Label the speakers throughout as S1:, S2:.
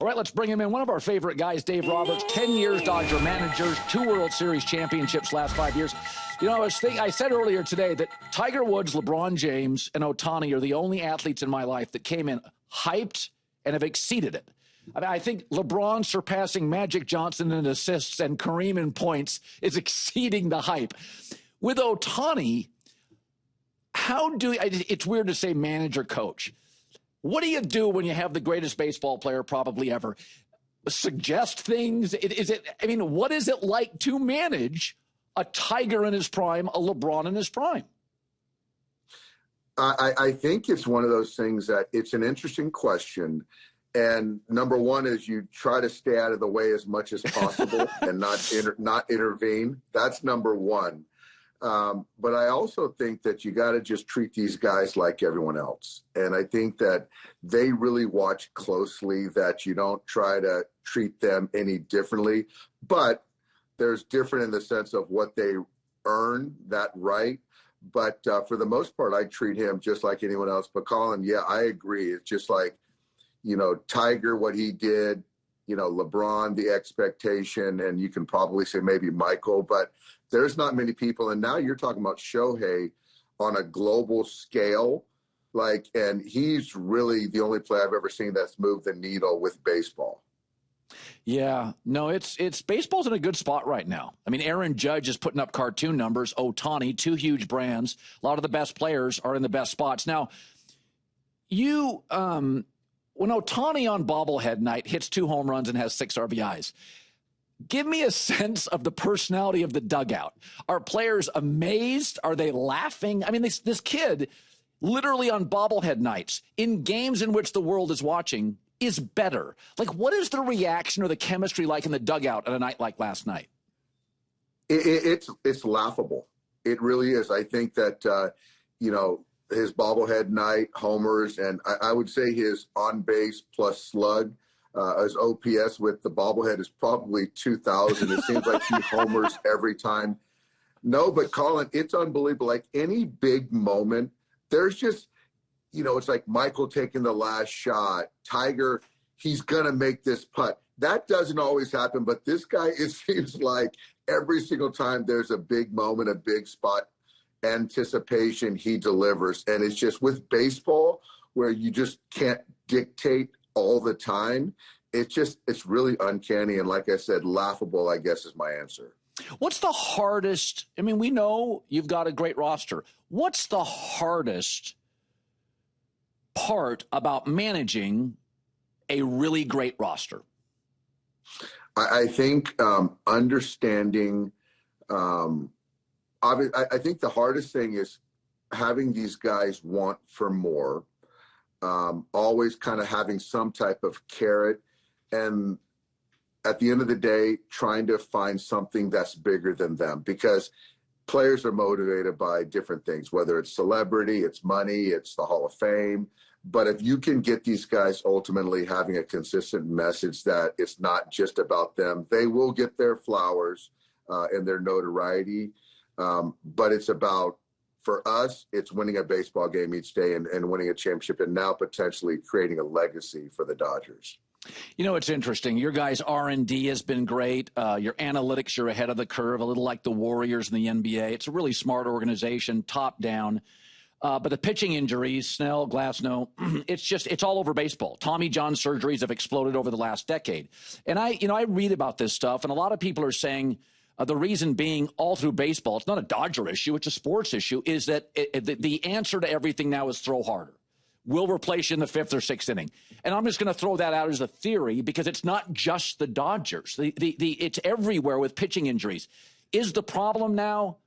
S1: All right, let's bring him in. One of our favorite guys, Dave Roberts, 10 years Dodger managers, 2 World Series championships last 5 years. You know, I said earlier today that Tiger Woods, LeBron James, and Ohtani are the only athletes in my life that came in hyped and have exceeded it. I mean, I think LeBron surpassing Magic Johnson in assists and Kareem in points is exceeding the hype. With Ohtani, it's weird to say manager coach. What do you do when you have the greatest baseball player probably ever? Suggest things? What is it like to manage a Tiger in his prime, a LeBron in his prime?
S2: I think it's one of those things that it's an interesting question. And number one is you try to stay out of the way as much as possible and not intervene. That's number one. But I also think that you got to just treat these guys like everyone else. And I think that they really watch closely that you don't try to treat them any differently. But there's different in the sense of what they earn that right. But for the most part, I treat him just like anyone else. But Colin, yeah, I agree. It's just like, Tiger, what he did, LeBron, the expectation, and you can probably say maybe Michael, but there's not many people. And now you're talking about Shohei on a global scale, and he's really the only player I've ever seen that's moved the needle with baseball.
S1: Yeah, no, it's baseball's in a good spot right now. I mean, Aaron Judge is putting up cartoon numbers. Ohtani, 2 huge brands. A lot of the best players are in the best spots. Now, when Ohtani on bobblehead night hits 2 home runs and has 6 RBIs, give me a sense of the personality of the dugout. Are players amazed? Are they laughing? I mean, this kid, literally on bobblehead nights, in games in which the world is watching, is better. What is the reaction or the chemistry like in the dugout on a night like last night?
S2: It's laughable. It really is. I think that, his bobblehead night, homers, and I would say his on-base plus slug, his OPS with the bobblehead is probably 2,000. It seems like he homers every time. No, but Colin, it's unbelievable. Like any big moment, there's just, it's like Michael taking the last shot. Tiger, he's going to make this putt. That doesn't always happen, but this guy, it seems like every single time there's a big moment, a big spot, anticipation, he delivers. And it's just with baseball where you just can't dictate all the time. It's really uncanny. And like I said, laughable, I guess, is my answer.
S1: What's the hardest? I mean, we know you've got a great roster. What's the hardest part about managing a really great roster?
S2: I think understanding, I think the hardest thing is having these guys want for more, always kind of having some type of carrot, and at the end of the day, trying to find something that's bigger than them, because players are motivated by different things, whether it's celebrity, it's money, it's the Hall of Fame. But if you can get these guys ultimately having a consistent message that it's not just about them, they will get their flowers and their notoriety. But it's about, for us, it's winning a baseball game each day and winning a championship, and now potentially creating a legacy for the Dodgers.
S1: It's interesting. Your guys' R&D has been great. Your analytics, you're ahead of the curve, a little like the Warriors in the NBA. It's a really smart organization, top down. But the pitching injuries, Snell, Glasnow, it's all over baseball. Tommy John surgeries have exploded over the last decade. And I read about this stuff, and a lot of people are saying the reason being all through baseball, it's not a Dodger issue, it's a sports issue, is that the answer to everything now is throw harder. We'll replace you in the 5th or 6th inning. And I'm just going to throw that out as a theory because it's not just the Dodgers. It's everywhere with pitching injuries. Is the problem now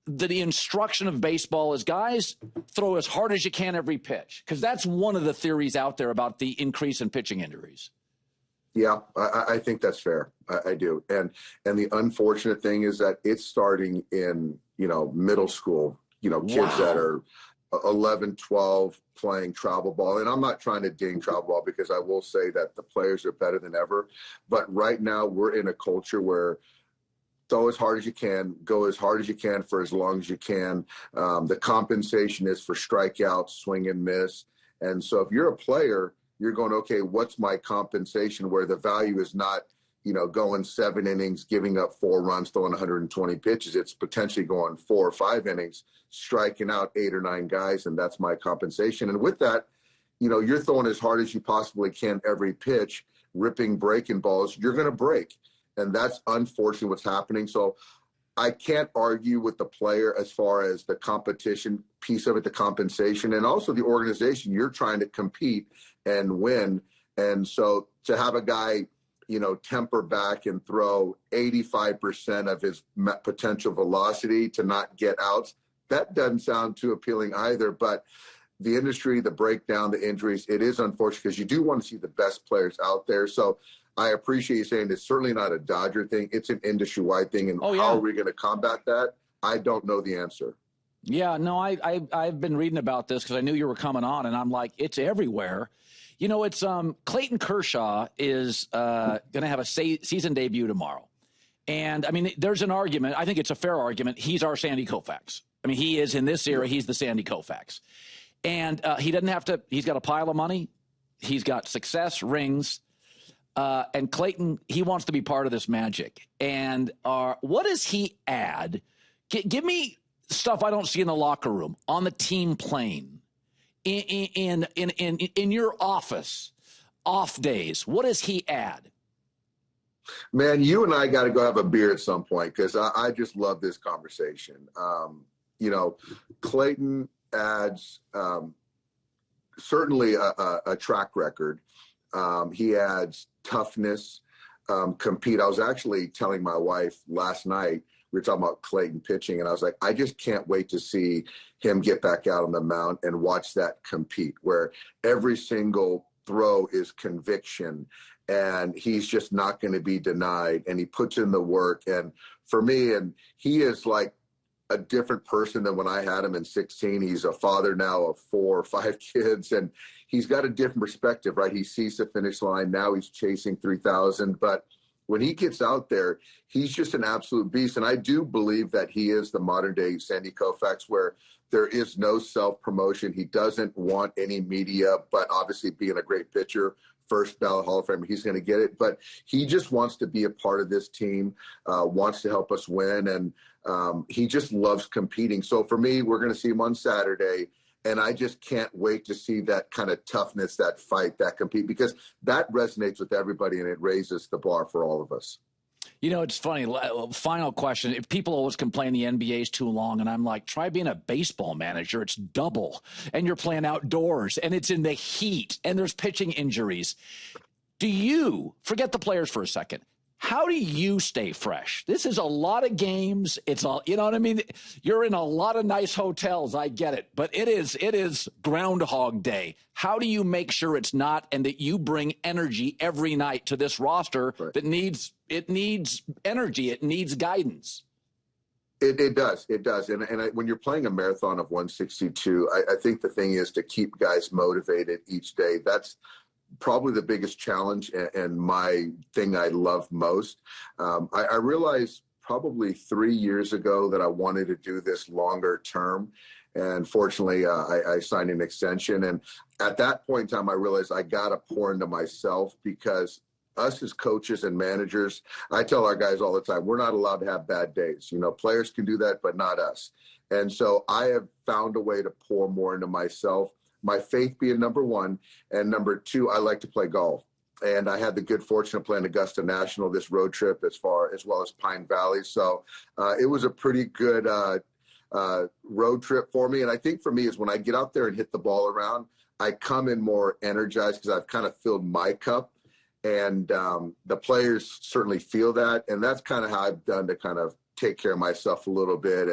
S1: that the instruction of baseball is, guys, throw as hard as you can every pitch? Because that's one of the theories out there about the increase in pitching injuries.
S2: Yeah, I think that's fair. I do. And the unfortunate thing is that it's starting in, middle school, kids that are 11, 12 playing travel ball. And I'm not trying to ding travel ball because I will say that the players are better than ever. But right now we're in a culture where throw as hard as you can, go as hard as you can for as long as you can. The compensation is for strikeouts, swing and miss. And so if you're a player, you're going, okay, what's my compensation, where the value is not, going 7 innings, giving up 4 runs, throwing 120 pitches. It's potentially going 4 or 5 innings, striking out 8 or 9 guys, and that's my compensation. And with that, you're throwing as hard as you possibly can every pitch, ripping breaking balls. You're going to break. And that's unfortunately what's happening. So I can't argue with the player as far as the competition piece of it, the compensation, and also the organization. You're trying to compete and win. And so to have a guy, temper back and throw 85% of his potential velocity to not get outs, that doesn't sound too appealing either. But the industry, the breakdown, the injuries, it is unfortunate because you do want to see the best players out there. So I appreciate you saying it's certainly not a Dodger thing. It's an industry-wide thing. And how are we going to combat that? I don't know the answer.
S1: Yeah, no, I've been reading about this because I knew you were coming on, and I'm like, it's everywhere. It's Clayton Kershaw is going to have a season debut tomorrow. And, I mean, there's an argument. I think it's a fair argument. He's our Sandy Koufax. I mean, he is in this era. He's the Sandy Koufax. And he doesn't have to – he's got a pile of money. He's got success, rings. And Clayton, he wants to be part of this magic. And what does he add? Give me stuff I don't see in the locker room, on the team plane, in your office, off days. What does he add?
S2: Man, you and I got to go have a beer at some point because I just love this conversation. Clayton adds certainly a track record. He adds toughness, compete. I was actually telling my wife last night, we were talking about Clayton pitching, and I was like, I just can't wait to see him get back out on the mound and watch that compete, where every single throw is conviction, and he's just not going to be denied, and he puts in the work. And for me, and he is like a different person than when I had him in 16. He's a father now of 4 or 5 kids, and he's got a different perspective, right? He sees the finish line. Now he's chasing 3,000. But when he gets out there, he's just an absolute beast. And I do believe that he is the modern day Sandy Koufax, where there is no self-promotion. He doesn't want any media, but obviously being a great pitcher, first ballot Hall of Famer, he's going to get it. But he just wants to be a part of this team, wants to help us win. And he just loves competing. So for me, we're going to see him on Saturday. And I just can't wait to see that kind of toughness, that fight, that compete, because that resonates with everybody and it raises the bar for all of us.
S1: It's funny. Final question. If people always complain the NBA is too long, and I'm like, try being a baseball manager. It's double, and you're playing outdoors, and it's in the heat, and there's pitching injuries. Do you, forget the players for a second, how do you stay fresh? This is a lot of games. It's all, you know what I mean? You're in a lot of nice hotels. I get it. But it is Groundhog Day. How do you make sure it's not, and that you bring energy every night to this roster that needs energy. It needs guidance.
S2: It does. And when you're playing a marathon of 162, I think the thing is to keep guys motivated each day. That's probably the biggest challenge and my thing I love most. I realized probably 3 years ago that I wanted to do this longer term. And fortunately, I signed an extension. And at that point in time, I realized I got to pour into myself, because us as coaches and managers, I tell our guys all the time, we're not allowed to have bad days. Players can do that, but not us. And so I have found a way to pour more into myself. My faith being number one, and number two, I like to play golf. And I had the good fortune of playing Augusta National, this road trip, as well as Pine Valley. So it was a pretty good road trip for me. And I think for me is when I get out there and hit the ball around, I come in more energized because I've kind of filled my cup. And the players certainly feel that. And that's kind of how I've done to kind of take care of myself a little bit.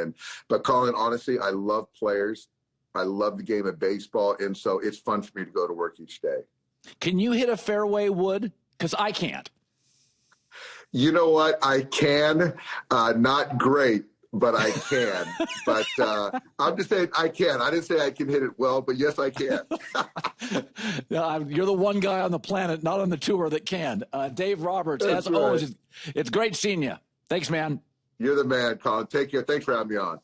S2: But Colin, honestly, I love players. I love the game of baseball, and so it's fun for me to go to work each day.
S1: Can you hit a fairway wood? Because I can't.
S2: You know what? I can. Not great, but I can. But I'm just saying I can. I didn't say I can hit it well, but yes, I can.
S1: You're the one guy on the planet, not on the tour, that can. Dave Roberts, as always, it's great seeing you. Thanks, man.
S2: You're the man, Colin. Take care. Thanks for having me on.